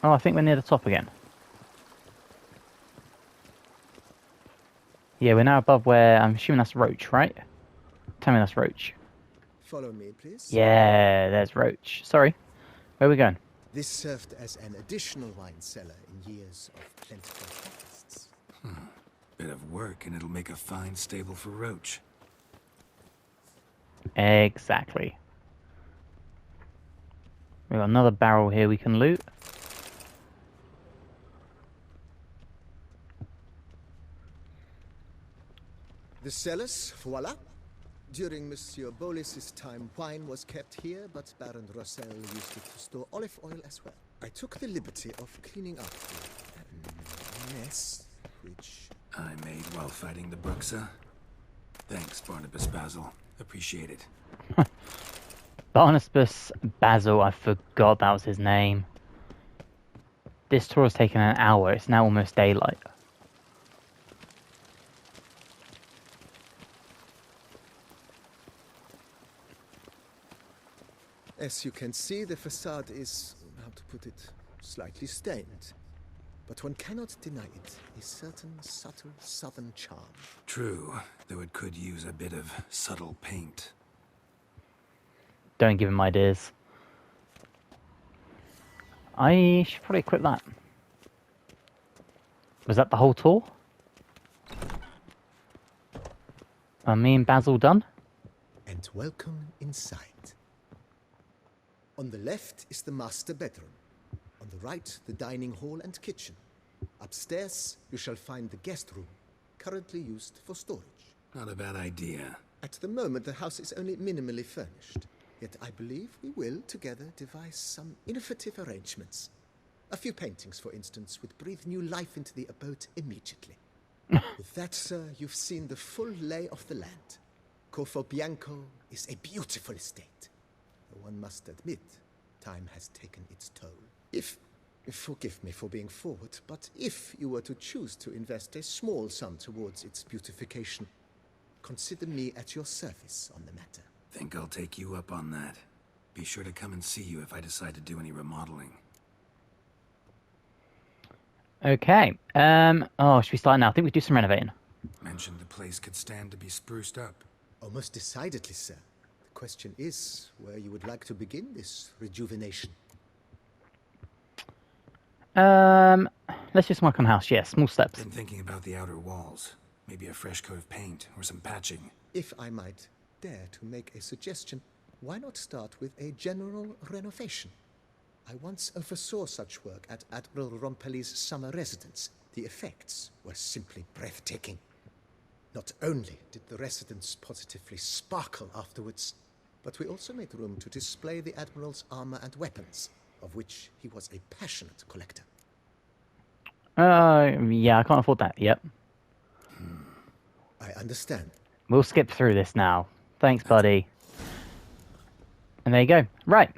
Oh, I think we're near the top again. Yeah, we're now above where... I'm assuming that's Roach, right? Tell me that's Roach. Follow me, please. Yeah, there's Roach. Sorry. Where are we going? This served as an additional wine cellar in years of plentiful harvests. Bit of work, and it'll make a fine stable for Roach. Exactly. We've got another barrel here we can loot. The cellars, voila. During Monsieur Bolis's time, wine was kept here, but Baron Rossel used it to store olive oil as well. I took the liberty of cleaning up the mess, which... I made while fighting the Bruxa. Thanks, Barnabas Basil. Appreciate it. Barnabas Basil, I forgot that was his name. This tour has taken an hour. It's now almost daylight. As you can see, the facade is, how to put it, slightly stained. But one cannot deny it, a certain subtle southern charm. True, though it could use a bit of subtle paint. Don't give him ideas. I should probably equip that. Was that the whole tour? Are me and Basil done? And welcome inside. On the left is the master bedroom. On the right, the dining hall and kitchen. Upstairs, you shall find the guest room, currently used for storage. Not a bad idea. At the moment, the house is only minimally furnished. Yet I believe we will, together, devise some innovative arrangements. A few paintings, for instance, would breathe new life into the abode immediately. With that, sir, you've seen the full lay of the land. Corfo Bianco is a beautiful estate. Though one must admit, time has taken its toll. Forgive me for being forward, but if you were to choose to invest a small sum towards its beautification, consider me at your service on the matter. Think I'll take you up on that. Be sure to come and see you if I decide to do any remodeling. Okay. Oh, should we start now? I think we do some renovating. Mentioned the place could stand to be spruced up. Oh, most decidedly, sir. The question is where you would like to begin this rejuvenation. Let's just work on the house. Yeah, small steps. Been thinking about the outer walls. Maybe a fresh coat of paint or some patching. If I might dare to make a suggestion, why not start with a general renovation? I once oversaw such work at Admiral Rompelli's summer residence. The effects were simply breathtaking. Not only did the residence positively sparkle afterwards, but we also made room to display the Admiral's armor and weapons, of which he was a passionate collector. Yeah, I can't afford that. Yep. I understand. We'll skip through this now. Thanks, buddy. And there you go. Right.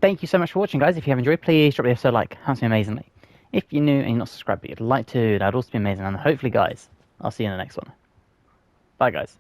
Thank you so much for watching, guys. If you have enjoyed, please drop the episode a like. Helps me amazingly. If you're new and you're not subscribed but you'd like to, that'd also be amazing. And hopefully, guys, I'll see you in the next one. Bye, guys.